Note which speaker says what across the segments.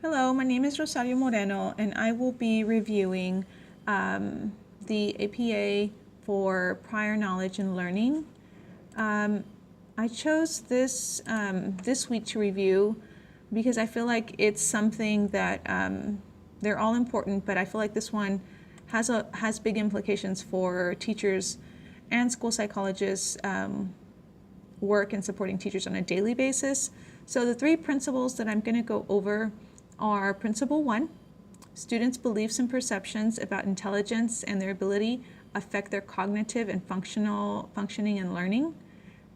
Speaker 1: Hello, my name is Rosario Moreno, and I will be reviewing the APA for prior knowledge and learning. I chose this week to review because I feel like it's something that they're all important, but I feel like this one has big implications for teachers and school psychologists work in supporting teachers on a daily basis. So the three principles that I'm going to go over are Principle 1, students' beliefs and perceptions about intelligence and their ability affect their cognitive and functioning and learning.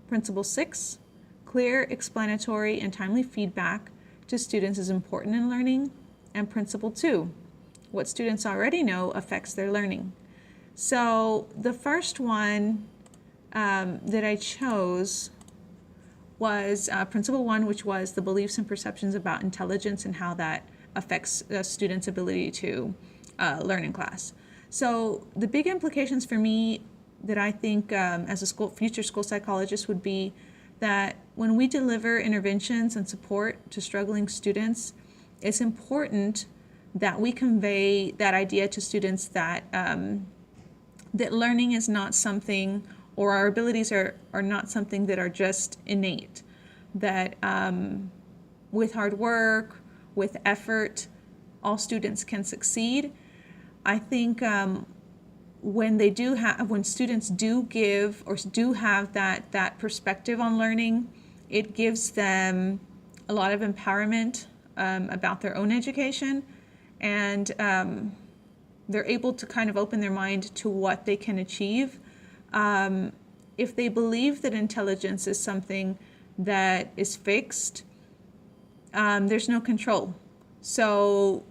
Speaker 1: Principle 6, clear, explanatory, and timely feedback to students is important in learning. And Principle 2, what students already know affects their learning. So the first one that I chose was Principle 1, which was the beliefs and perceptions about intelligence and how that affects a student's ability to learn in class. So the big implications for me that I think as a future school psychologist would be that when we deliver interventions and support to struggling students, it's important that we convey that idea to students that that learning is not something, or our abilities are not something that are just innate, that with hard work, with effort, all students can succeed. I think when students do give or do have that perspective on learning, it gives them a lot of empowerment about their own education, and they're able to kind of open their mind to what they can achieve. If they believe that intelligence is something that is fixed, there's no control. So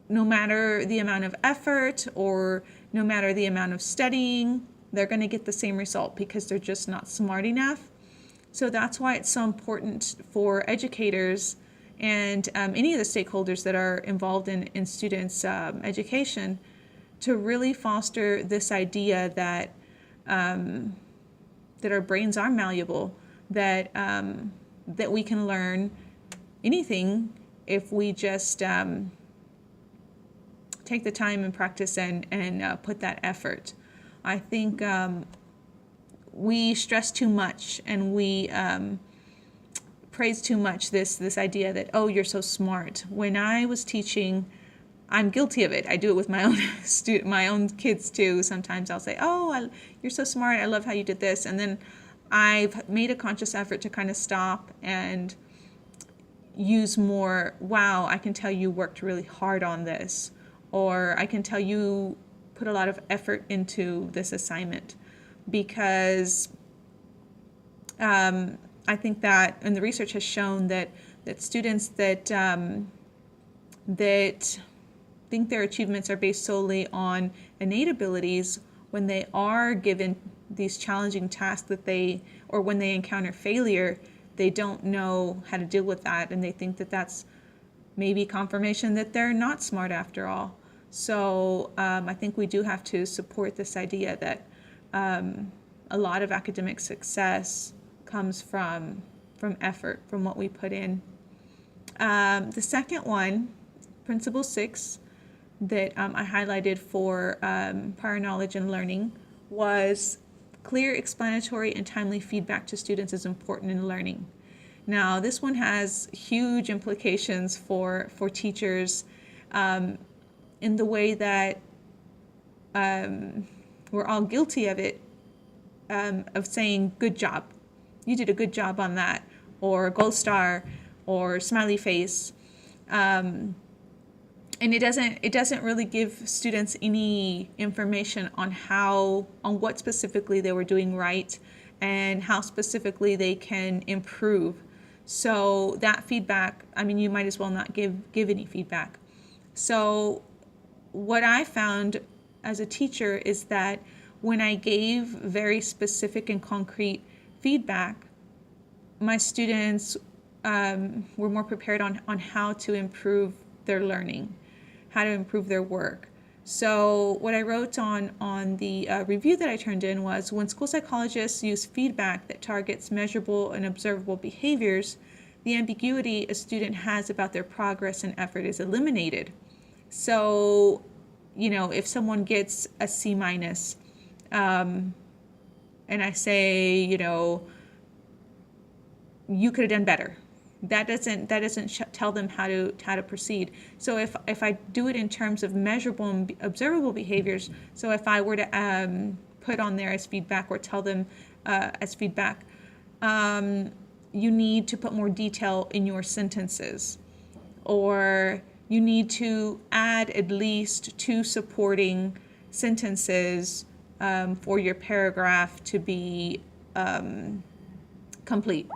Speaker 1: no matter the amount of effort or no matter the amount of studying, they're going to get the same result because they're just not smart enough. So that's why it's so important for educators and any of the stakeholders that are involved in students' education to really foster this idea that that our brains are malleable, that that we can learn anything if we just take the time and practice and put that effort. I think we stress too much and we praise too much this idea that, oh, you're so smart. When I was teaching, I'm guilty of it. I do it with my own my own kids too. Sometimes I'll say, oh, you're so smart. I love how you did this. And then I've made a conscious effort to kind of stop and use more, wow, I can tell you worked really hard on this. Or I can tell you put a lot of effort into this assignment. Because I think that, and the research has shown that students that that think their achievements are based solely on innate abilities, when they are given these challenging tasks or when they encounter failure, they don't know how to deal with that, and they think that that's maybe confirmation that they're not smart after all. So I think we do have to support this idea that a lot of academic success comes from effort, from what we put in. The second one, Principle 6, that I highlighted for prior knowledge and learning, was clear, explanatory, and timely feedback to students is important in learning. Now, this one has huge implications for teachers in the way that we're all guilty of it, of saying, good job. You did a good job on that, or gold star, or smiley face. And it doesn't really give students any information on what specifically they were doing right and how specifically they can improve. So that feedback, I mean, you might as well not give any feedback. So what I found as a teacher is that when I gave very specific and concrete feedback, my students were more prepared on how to improve their learning, how to improve their work. So what I wrote on the review that I turned in was, when school psychologists use feedback that targets measurable and observable behaviors, the ambiguity a student has about their progress and effort is eliminated. So, if someone gets a C minus, and I say, you could have done better. That doesn't tell them how to proceed. So if I do it in terms of measurable and observable behaviors, so if I were to put on there as feedback or tell them as feedback, you need to put more detail in your sentences, or you need to add at least 2 supporting sentences for your paragraph to be complete.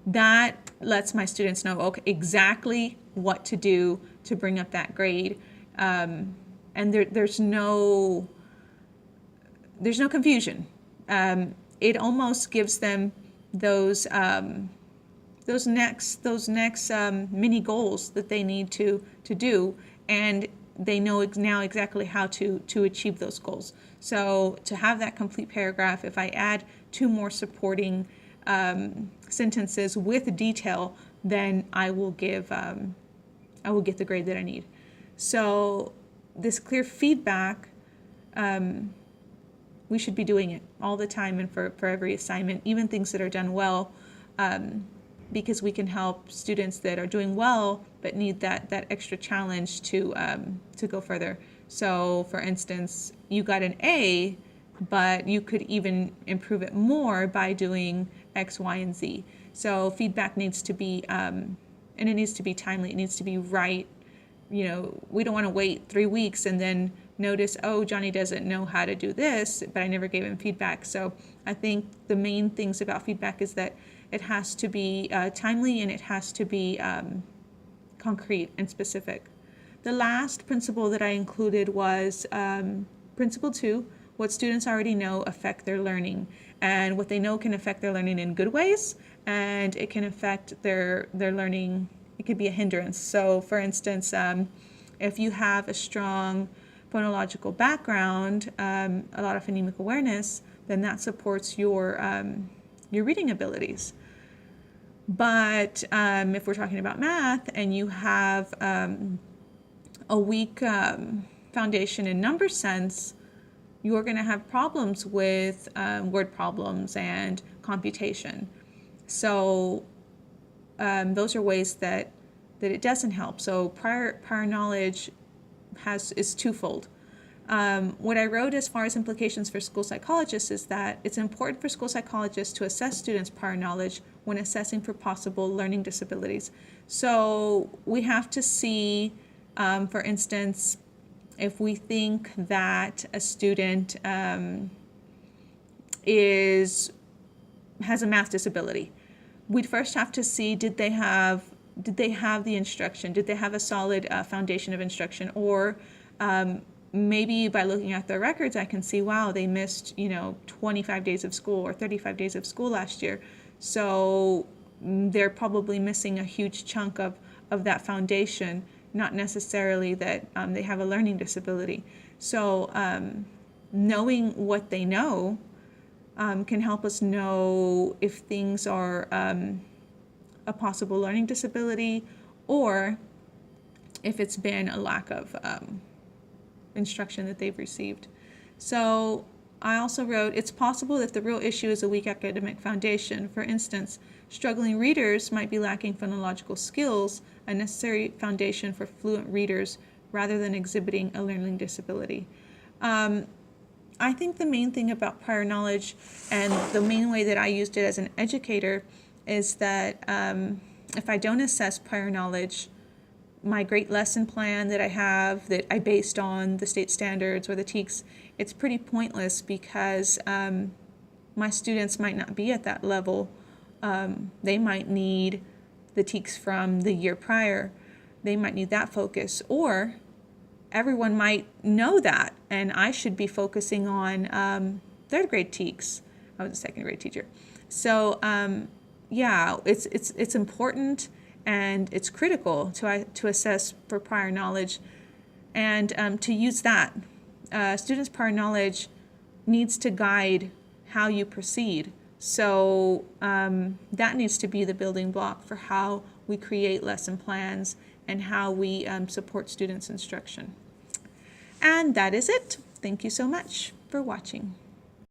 Speaker 1: That lets my students know exactly what to do to bring up that grade, and there's no confusion. It almost gives them those next mini goals that they need to do, and they know now exactly how to achieve those goals. So to have that complete paragraph, if I add 2 more supporting sentences with detail, then I will get the grade that I need. So this clear feedback, we should be doing it all the time and for every assignment, even things that are done well, because we can help students that are doing well but need that extra challenge to go further. So for instance, you got an A, but you could even improve it more by doing X, Y, and Z. So feedback needs to be, and it needs to be timely. It needs to be right. We don't want to wait 3 weeks and then notice, oh, Johnny doesn't know how to do this, but I never gave him feedback. So I think the main things about feedback is that it has to be timely, and it has to be concrete and specific. The last principle that I included was Principle 2, what students already know affect their learning. And what they know can affect their learning in good ways, and it can affect their learning. It could be a hindrance. So for instance, if you have a strong phonological background, a lot of phonemic awareness, then that supports your reading abilities. But if we're talking about math and you have a weak foundation in number sense, you're going to have problems with word problems and computation. So those are ways that it doesn't help. So prior knowledge is twofold. What I wrote as far as implications for school psychologists is that it's important for school psychologists to assess students' prior knowledge when assessing for possible learning disabilities. So we have to see, for instance, if we think that a student has a math disability, we'd first have to see, did they have the instruction? Did they have a solid foundation of instruction? Or maybe by looking at their records, I can see, wow, they missed 25 days of school or 35 days of school last year. So they're probably missing a huge chunk of that foundation, not necessarily that they have a learning disability. So knowing what they know can help us know if things are a possible learning disability, or if it's been a lack of instruction that they've received. So I also wrote, it's possible that the real issue is a weak academic foundation. For instance, struggling readers might be lacking phonological skills, a necessary foundation for fluent readers, rather than exhibiting a learning disability. I think the main thing about prior knowledge, and the main way that I used it as an educator, is that if I don't assess prior knowledge, my great lesson plan that I have, that I based on the state standards or the TEKS, it's pretty pointless, because my students might not be at that level. They might need the TEKS from the year prior. They might need that focus, or everyone might know that, and I should be focusing on third grade TEKS. I was a second grade teacher. So yeah, it's important, and it's critical to assess for prior knowledge, and to use that. Students' prior knowledge needs to guide how you proceed. So that needs to be the building block for how we create lesson plans and how we support students' instruction. And that is it. Thank you so much for watching.